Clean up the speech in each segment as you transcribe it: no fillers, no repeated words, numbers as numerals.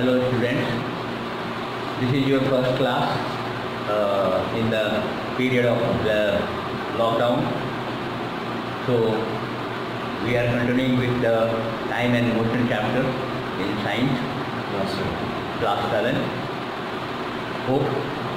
Hello students, this is your first class in the period of the lockdown. So we are continuing with the time and motion chapter in science, class 7. Hope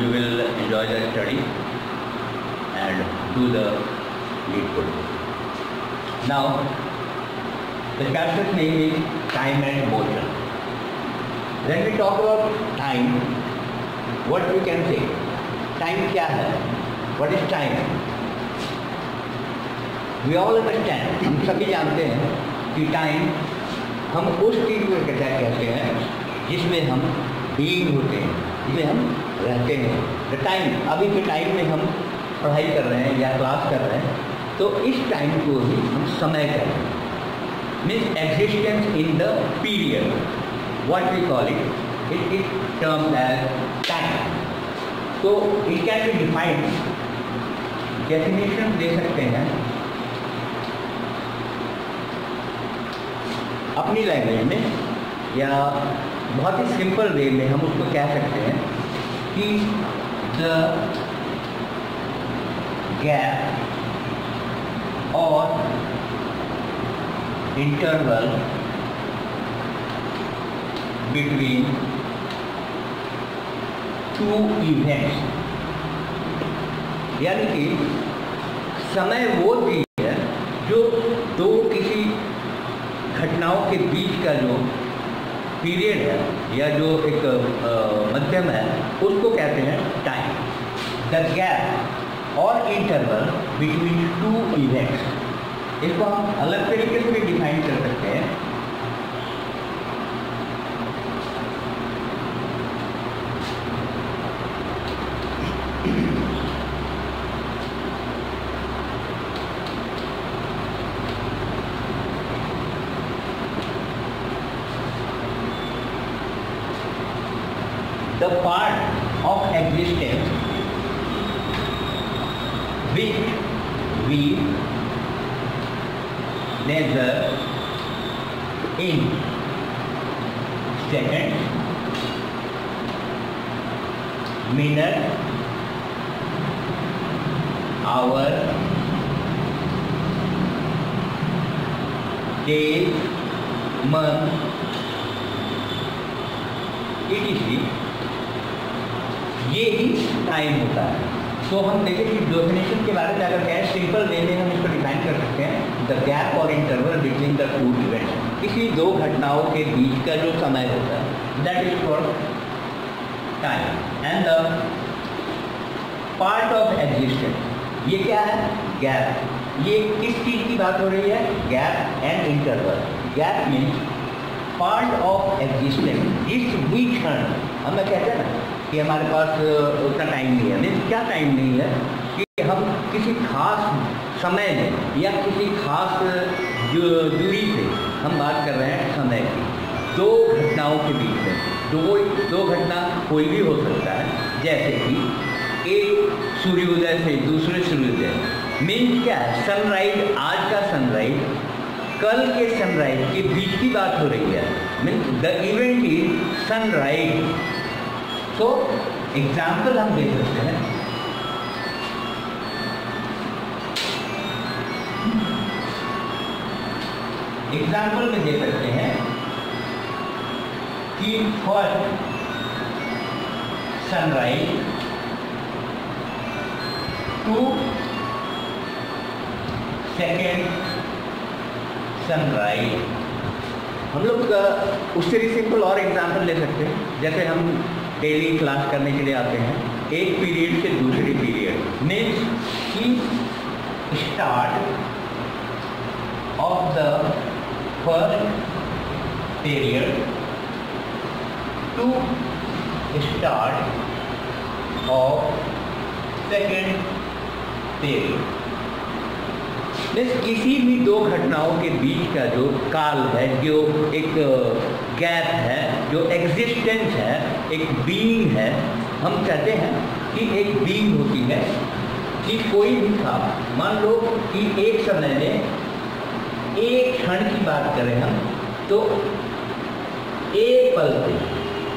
you will enjoy the study and do the needful. Now the chapter's name is time and motion. When we talk about time, what we can say? Time क्या है? What is time? We all understand, हम सभी जानते हैं कि time हम उस चीज़ को कहते हैं जिसमें हम बीइंग होते हैं, जिसमें हम रहते हैं. द टाइम, अभी के टाइम में हम पढ़ाई कर रहे हैं या क्लास कर रहे हैं, तो इस टाइम को ही हम समय कहते हैं. Means existence in the period, what we call it, it is termed as time. So it can be defined, definition दे सकते हैं अपनी लैंग्वेज में, या बहुत ही सिंपल वे में हम उसको कह सकते हैं कि the gap और interval between two events, यानी कि समय वो चीज़ है जो दो किसी घटनाओं के बीच का जो पीरियड है या जो एक मध्यम है उसको कहते हैं टाइम. द गैप और इंटरवल बिटवीन टू इवेंट्स, इसको हम अलग तरीके से भी डिफाइन कर सकते हैं. The part of existence which we measure in seconds, minutes, hour, days, month, etc. ये ही टाइम होता है. तो हम देखें कि डेफिनेशन के बारे में अगर कहें, सिंपल वे में हम इसको डिफाइन कर सकते हैं. द गैप और interval between the two events, किसी दो घटनाओं के बीच का जो समय होता है, that is called time. And the part of existence, ये क्या है? गैप. ये किस चीज़ की बात हो रही है? Gap and interval. Gap means part of existence, इस भी क्षण हम कहते हैं ना कि हमारे पास उतना टाइम नहीं है. मीन्स क्या टाइम नहीं है कि हम किसी खास समय में या किसी खास दूरी से हम बात कर रहे हैं समय की. दो घटनाओं के बीच में दो घटना कोई भी हो सकता है, जैसे कि एक सूर्योदय से दूसरे सूर्योदय. मीन्स क्या है? सनराइज, आज का सनराइज कल के सनराइज के बीच की बात हो रही है. Means the event is sunrise. तो एग्जाम्पल हम दे सकते हैं. एग्जाम्पल में दे सकते हैं कि first sunrise to second sunrise. हम लोग उससे भी सिंपल और एग्जाम्पल ले सकते हैं. जैसे हम डेली क्लास करने के लिए आते हैं, एक पीरियड से दूसरी पीरियड. मीन्स की start of the first period to start of second period. किसी भी दो घटनाओं के बीच का जो काल है, जो एक गैप है, जो एग्जिस्टेंस है, एक बीइंग है, हम कहते हैं कि एक बीइंग होती है कि कोई भी था. मान लो कि एक समय में एक क्षण की बात करें हम, तो एक पल से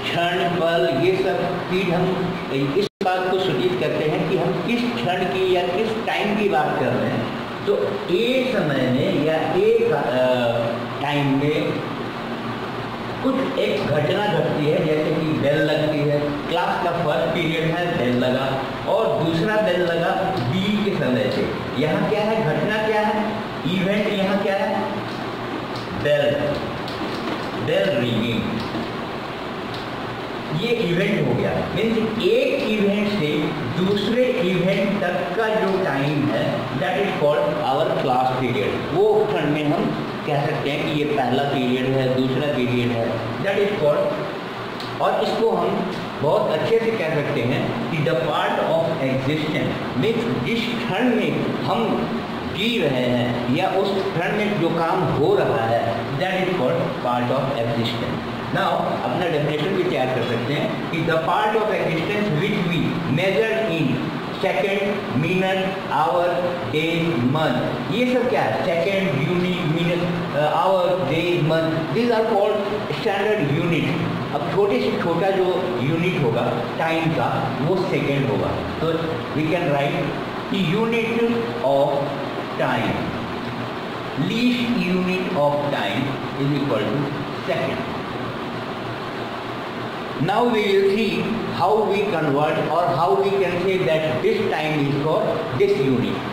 क्षण, पल, ये सब फीड हम इस बात को सूचित करते हैं कि हम किस क्षण की या किस टाइम की बात कर रहे हैं। तो एक समय में या एक टाइम में कुछ एक घटना घटती है, जैसे कि बेल लगती है, क्लास का फर्स्ट पीरियड है, बेल लगा, और दूसरा बेल लगा बी के समय से। यहाँ क्या है, घटना क्या है, इवेंट यहाँ क्या है, बेल रिंगिंग, ये इवेंट हो गया। मीन्स एक इवेंट से दूसरे इवेंट तक का जो टाइम है that is called our class period. वो क्षण में हम कह सकते हैं कि ये पहला पीरियड है, दूसरा पीरियड है, दैट इज कॉल्ड। और इसको हम बहुत अच्छे से कह सकते हैं कि the part of existence means जिस क्षण में हम जी रहे हैं या उस क्षण में जो काम हो रहा है that is called part of existence. Now अपना डेफिनेशन भी तैयार कर सकते हैं कि the part of existence which we measure in second, minute, hour, day, month, ये सब क्या है, second, unit, minute, hour, day, month, this are called standard unit. अब छोटे से छोटा जो यूनिट होगा टाइम का वो सेकेंड होगा। तो वी कैन राइट कि unit of time, least unit of time is equal to second. Now we will see how we convert or how we can say that this time is called this unit.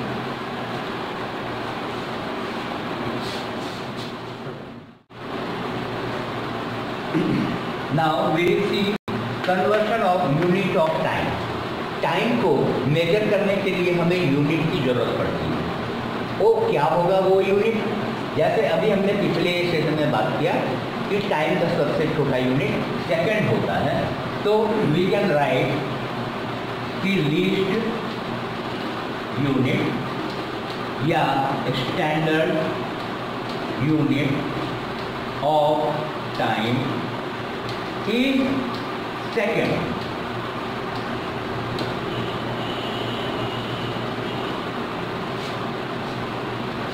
Now we will see conversion of unit of time. Time को major करने के लिए हमें unit की जरूरत पड़ती है। वो क्या होगा वो यूनिट, जैसे अभी हमने पिछले सेशन में बात किया कि टाइम का सबसे छोटा यूनिट सेकंड होता है। तो वी कैन राइट कि लीस्ट यूनिट या standard unit of time is second.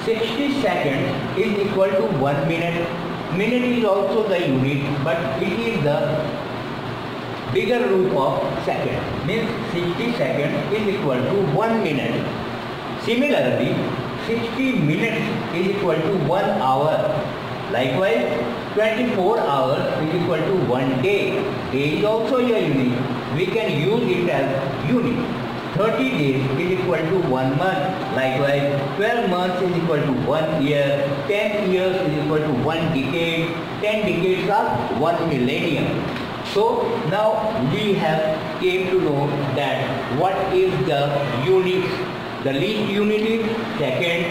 Sixty seconds is equal to 1 minute. Minute is also the unit, but it is the bigger root of second. Means 60 seconds is equal to 1 minute. Similarly, 60 minutes is equal to 1 hour. Likewise, 24 hours is equal to 1 day. Day is also a unit. We can use it as unit. 30 days is equal to 1 month. Likewise, 12 months is equal to 1 year. 10 years is equal to 1 decade. 10 decades are 1 millennium. So now we have came to know that what is the unit. The least unit is second,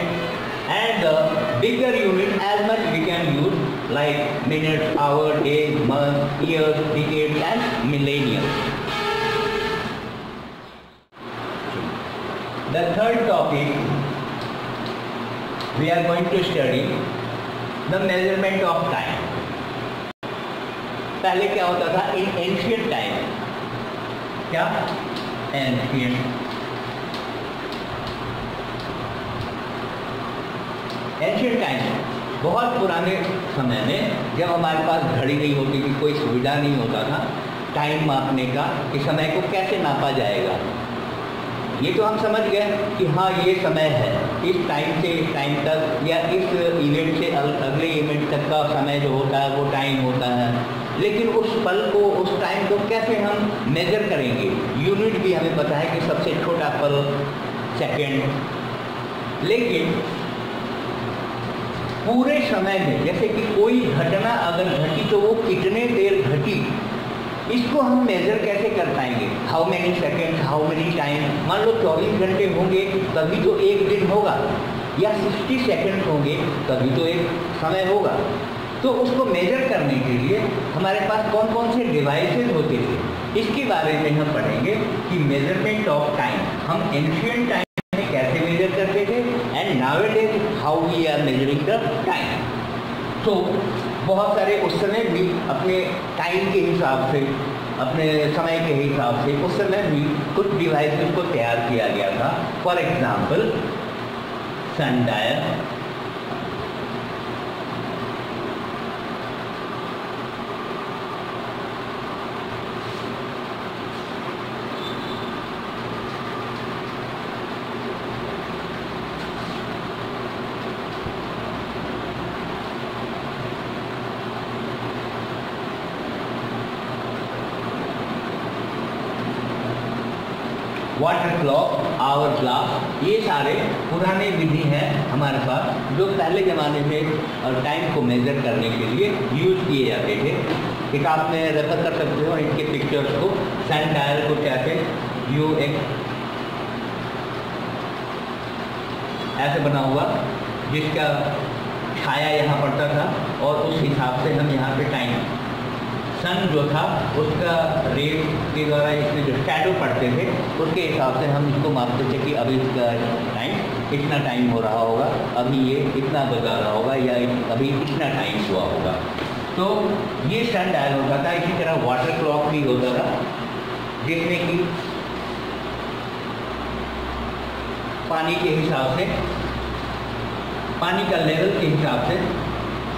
and the bigger unit as much we can use like minutes, hour, days, months, years, decades and millennium. The third topic we are going to study the measurement of time. पहले क्या होता था in ancient time, क्या ancient time बहुत पुराने समय में जब हमारे पास घड़ी नहीं होती थी, कोई सुविधा नहीं होता था टाइम मापने का कि समय को कैसे नापा जाएगा। ये तो हम समझ गए कि हाँ ये समय है, इस टाइम से इस टाइम तक या इस इवेंट से अगले इवेंट तक का समय जो होता है वो टाइम होता है। लेकिन उस पल को, उस टाइम को कैसे हम मेजर करेंगे, यूनिट भी हमें पता है कि सबसे छोटा पल सेकेंड। लेकिन पूरे समय में जैसे कि कोई घटना अगर घटी तो वो कितने देर घटी, इसको हम मेजर कैसे कर पाएंगे। How many second, how many time. मान लो 24 घंटे होंगे तभी तो एक दिन होगा, या 60 सेकेंड होंगे तभी तो एक समय होगा। तो उसको मेजर करने के लिए हमारे पास कौन कौन से डिवाइसेस होते थे, इसके बारे में हम पढ़ेंगे कि मेजरमेंट ऑफ टाइम हम एंशिएंट टाइम में कैसे मेजर करते थे and nowadays how we are measuring the time. तो बहुत सारे उस समय भी अपने टाइम के हिसाब से, अपने समय के हिसाब से उस समय भी कुछ डिवाइसेस को तैयार किया गया था। For example sundial, water clock, hour glass, ये सारे पुराने विधि हैं हमारे पास जो पहले ज़माने में टाइम को मेजर करने के लिए यूज़ किए जाते थे। किताब में रेफर कर सकते हो इनके पिक्चर्स को। सन डायल को कहते यो एक ऐसे बना हुआ जिसका छाया यहाँ पड़ता था और उस हिसाब से हम यहाँ पे टाइम, सन जो था उसका रेट के द्वारा इसमें जो शैडो पड़ते थे उसके हिसाब से हम इसको मापते थे कि अभी इसका टाइम इतना टाइम हो रहा होगा, अभी ये इतना बजा रहा होगा या अभी इतना टाइम हुआ होगा। तो ये सन डायल होता था। इसी तरह वाटर क्लॉक भी होता था जिसमें कि पानी के हिसाब से, पानी का लेवल के हिसाब से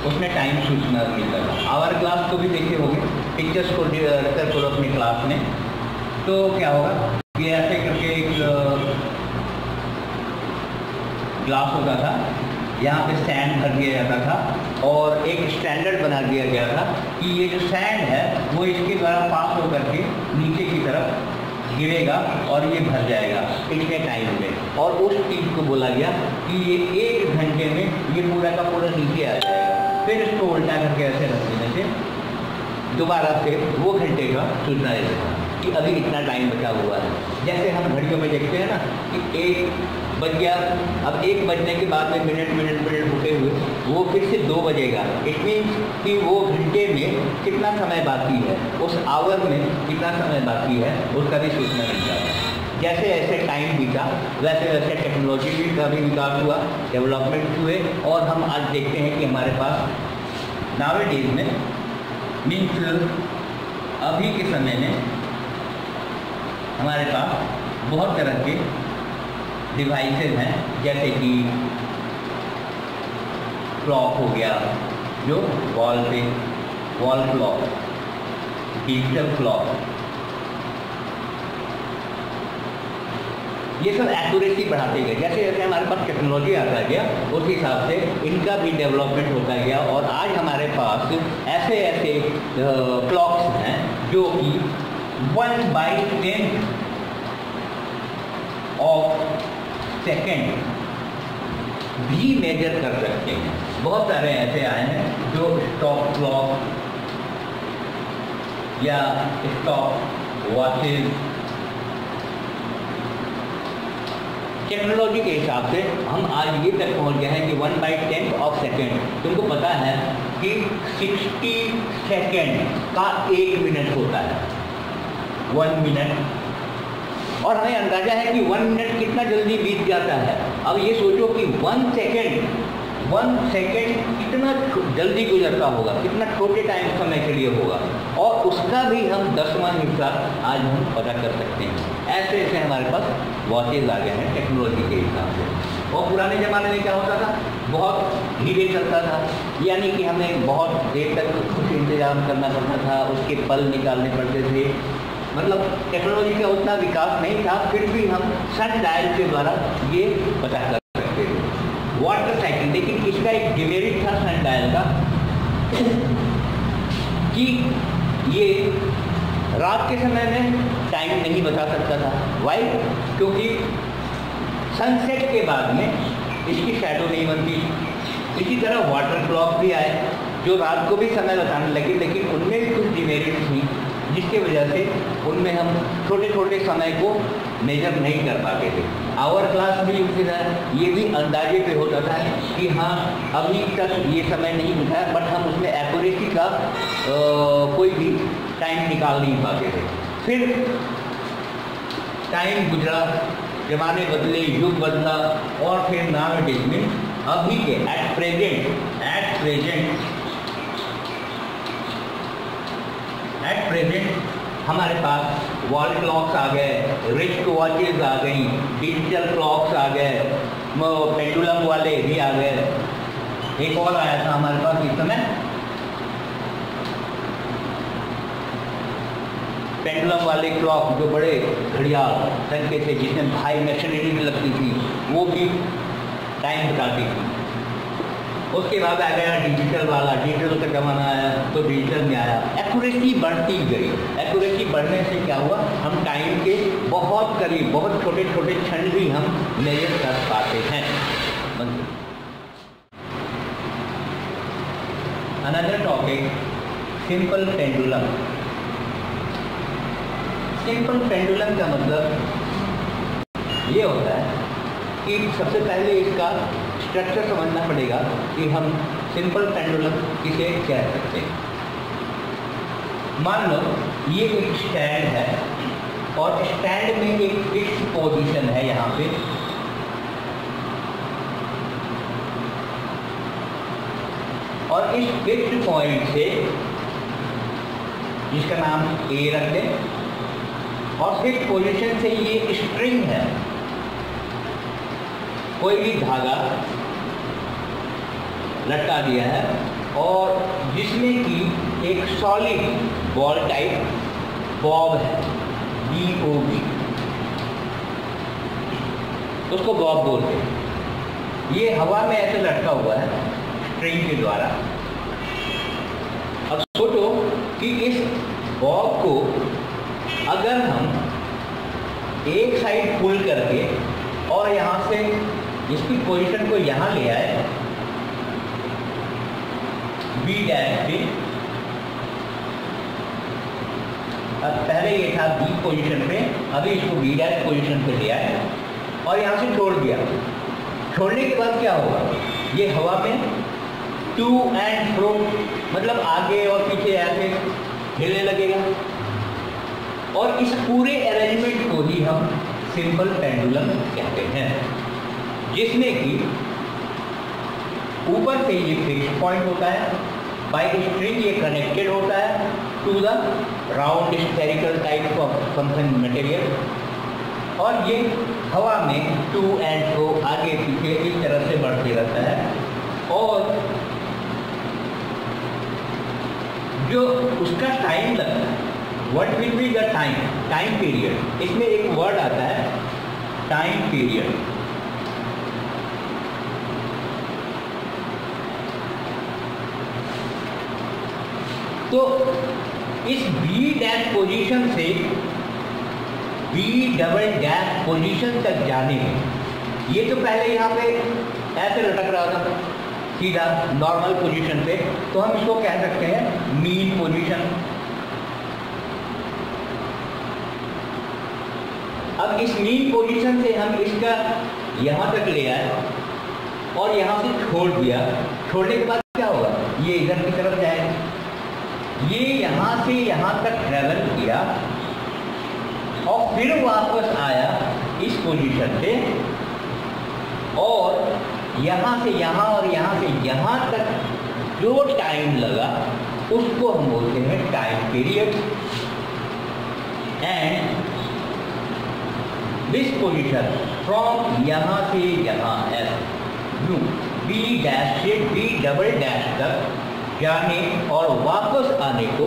उसमें टाइम सूचना मिलता था। आवर ग्लास को भी देखे होंगे, पिक्चर्स को रेफर करो अपनी क्लास में। तो क्या होगा कि ऐसे करके एक ग्लास होता था, यहाँ पे सैंड भर दिया जाता था और एक स्टैंडर्ड बना दिया गया था कि ये जो सैंड है वो इसके द्वारा पास होकर के नीचे की तरफ गिरेगा और ये भर जाएगा इतने टाइम में। और उस चीज़ को बोला गया कि ये 1 घंटे में ये पूरा का पूरा नीचे आ जाएगा। फिर इसको उल्टा करके ऐसे रख देने से दोबारा से वो घंटे का सूचना देगा कि अभी इतना टाइम बचा हुआ है। जैसे हम घड़ियों में देखते हैं ना कि 1 बज गया, अब 1 बजने के बाद में मिनट होते हुए वो फिर से 2 बजेगा। इट मीन्स कि वो घंटे में कितना समय बाकी है, उस आवर में कितना समय बाकी है उसका भी सूचना मिल जाता है। जैसे जैसे टाइम बीता वैसे वैसे टेक्नोलॉजी का भी विकास हुआ, डेवलपमेंट हुए और हम आज देखते हैं कि हमारे पास नावेडेज में मीन्स अभी के समय में हमारे पास बहुत तरह के डिवाइसेज हैं, जैसे कि क्लॉक हो गया जो वॉल क्लॉक, डिजिटल क्लॉक, ये सब एक्यूरेसी बढ़ाते गए। जैसे जैसे हमारे पास टेक्नोलॉजी आता गया उस हिसाब से इनका भी डेवलपमेंट होता गया और आज हमारे पास ऐसे ऐसे क्लॉक्स हैं जो कि 1/10 ऑफ सेकेंड भी मेजर कर सकते हैं। बहुत सारे ऐसे आए हैं जो स्टॉप क्लॉक या स्टॉप वॉचेज, टेक्नोलॉजी के हिसाब से हम आज ये तक पहुंच गए हैं कि 1/10 ऑफ सेकेंड। तुमको पता है कि 60 सेकेंड का 1 मिनट होता है, 1 मिनट। और हमें अंदाजा है कि 1 मिनट कितना जल्दी बीत जाता है। अब ये सोचो कि 1 सेकेंड कितना जल्दी गुजरता होगा, कितना छोटे टाइम समय के लिए होगा, और उसका भी हम 10वां हिस्सा आज हम पता कर सकते हैं। ऐसे ऐसे हमारे पास वॉचेज आ गए हैं टेक्नोलॉजी के हिसाब से। और पुराने ज़माने में क्या होता था, बहुत धीरे चलता था, यानी कि हमें बहुत देर तक कुछ इंतजाम करना पड़ता था, उसके पल निकालने पड़ते थे। मतलब टेक्नोलॉजी का उतना विकास नहीं था, फिर भी हम सन डायल के द्वारा ये पता कर सकते थे। वाटर साइकिल, लेकिन इसका एक डिमेरिट था सन डायल का कि ये रात के समय में टाइम नहीं बता सकता था। वाई? क्योंकि सनसेट के बाद में इसकी शैडो नहीं बनती। इसी तरह वाटर क्लॉक भी आए जो रात को भी समय बताने लगे, लेकिन उनमें भी कुछ डिमेरिट थी जिसके वजह से उनमें हम छोटे छोटे समय को मेजर नहीं कर पाते थे। आवर क्लास भी उसी तरह, ये भी अंदाजे पे होता था कि हाँ अभी तक ये समय नहीं मिला है, बट हम उसमें एक्यूरेसी का कोई भी टाइम निकाल नहीं पाते थे। फिर टाइम गुजरा, जमाने बदले, युग बदला, और फिर नावेडेज में अभी के एट प्रेजेंट हमारे पास वॉल क्लॉक्स आ गए, रिस्ट वॉचेज आ गई, डिजिटल क्लॉक्स आ गए, पेंडुलम वाले भी आ गए। एक और आया था हमारे पास इस समय, पेंडुलम वाले क्लॉक, जो बड़े घड़ियाल तरीके से जिसमें हाई मशीनरी लगती थी, वो भी टाइम बताती थी। उसके बाद आ गया डिजिटल वाला, डिजिटल का जमाना आया तो डिजिटल में आया, एक्यूरेसी बढ़ती गई। एक्यूरेसी बढ़ने से क्या हुआ, हम टाइम के बहुत करीब, बहुत छोटे छोटे क्षण भी हम मेजर कर पाते हैं। Another topic, simple pendulum. Simple pendulum का मतलब ये होता है कि सबसे पहले इसका स्ट्रक्चर समझना पड़ेगा कि हम सिंपल पेंडुलम किसे कह सकते हैं। मान लो ये एक स्टैंड है और स्टैंड में एक फिक्स पोजीशन है यहाँ पे, और इस फिक्स पॉइंट से, जिसका नाम ए रख दें, और फिक्स पोजीशन से ये स्ट्रिंग है, कोई भी धागा लटका दिया है, और जिसमें कि एक सॉलिड बॉल टाइप बॉब है, BOB, उसको बॉब बोलते हैं। ये हवा में ऐसे लटका हुआ है स्ट्रिंग के द्वारा। अब सोचो कि इस बॉब को अगर हम एक साइड पुल करके और यहाँ से इसकी पोजीशन को यहाँ ले आए B डैश पे, अब पहले ये था B पोजीशन पे, अभी इसको B डैश पोजीशन पे ले आए और यहाँ से छोड़ दिया। छोड़ने के बाद क्या होगा, ये हवा में टू एंड फ्रो, मतलब आगे और पीछे ऐसे हिलने लगेगा, और इस पूरे अरेंजमेंट को ही हम सिंपल पेंडुलम कहते हैं, जिसमें कि ऊपर से ये फिक्स पॉइंट होता है, बाय स्ट्रिंग ये कनेक्टेड होता है to the round spherical type of something material, और ये हवा में टू एंड फ्रो आगे पीछे इस तरह से बढ़ते रहता है। और जो उसका टाइम लगता है, what will be the time, time period, इसमें एक वर्ड आता है टाइम पीरियड। तो इस B डैश पोजीशन से B डबल डैश पोजीशन तक जाने में, ये तो पहले यहाँ पे ऐसे लटक रहा था सीधा नॉर्मल पोजीशन पे, तो हम इसको कह सकते हैं मीन पोजीशन। अब इस मीन पोजीशन से हम इसका यहाँ तक ले आए और यहाँ से छोड़ दिया। छोड़ने के बाद क्या होगा, ये इधर की तरफ जाएगा, ये यहाँ से यहाँ तक ट्रेवल किया और फिर वापस आया इस पोजीशन पे, और यहाँ से यहाँ और यहाँ से यहाँ तक जो टाइम लगा उसको हम बोलते हैं time period. And this position from यहाँ से यहाँ B डैश से B डबल डैश तक जाने और वापस आने को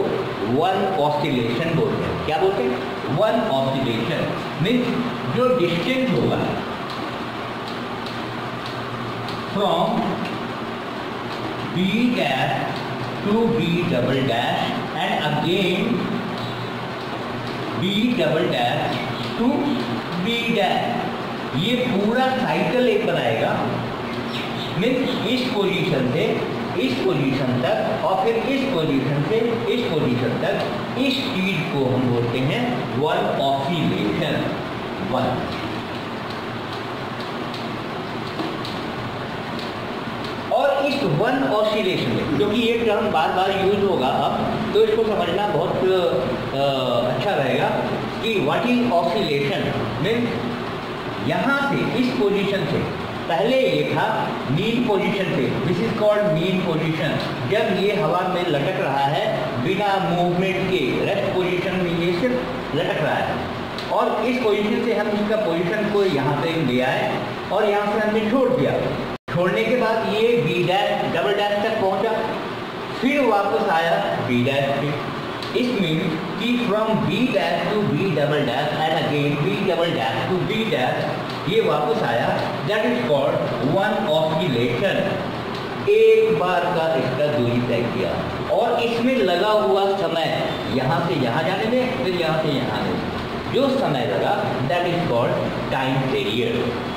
वन ऑसिलेशन बोलते हैं। क्या बोलते हैं, वन ऑसिलेशन। मीन्स जो डिस्टेंस होगा from B dash to B double dash and again B double dash to B dash, ये पूरा साइकिल एक बनाएगा। मीन्स इस पोजीशन से इस पोजीशन तक और फिर इस पोजीशन से इस पोजीशन तक, इस चीज को हम बोलते हैं वन ऑसिलेशन। वन और इस वन ऑसिलेशन में, क्योंकि ये टर्म बार बार यूज होगा अब, तो इसको समझना बहुत अच्छा रहेगा कि व्हाट इज ऑसिलेशन। मीन्स यहाँ से इस पोजीशन से, पहले ये था मीन पोजीशन पे, this is called mean position. जब ये हवा में लटक रहा है बिना मूवमेंट के, रेस्ट पोजीशन में ये सिर्फ लटक रहा है, और इस पोजीशन से हम इसका पोजीशन को यहाँ पे ले आए और यहाँ से हमने छोड़ दिया। छोड़ने के बाद ये B डैश डबल डैश तक पहुँचा, फिर वापस आया B डैश पे। इस मीन्स कि from B dash to B double dash and again B double dash to B dash, ये वापस आया। That is called one oscillation. एक बार का इसका दूरी तय किया और इसमें लगा हुआ समय यहाँ से यहाँ जाने में, फिर यहाँ से यहाँ आने में जो समय लगा, that is called time period.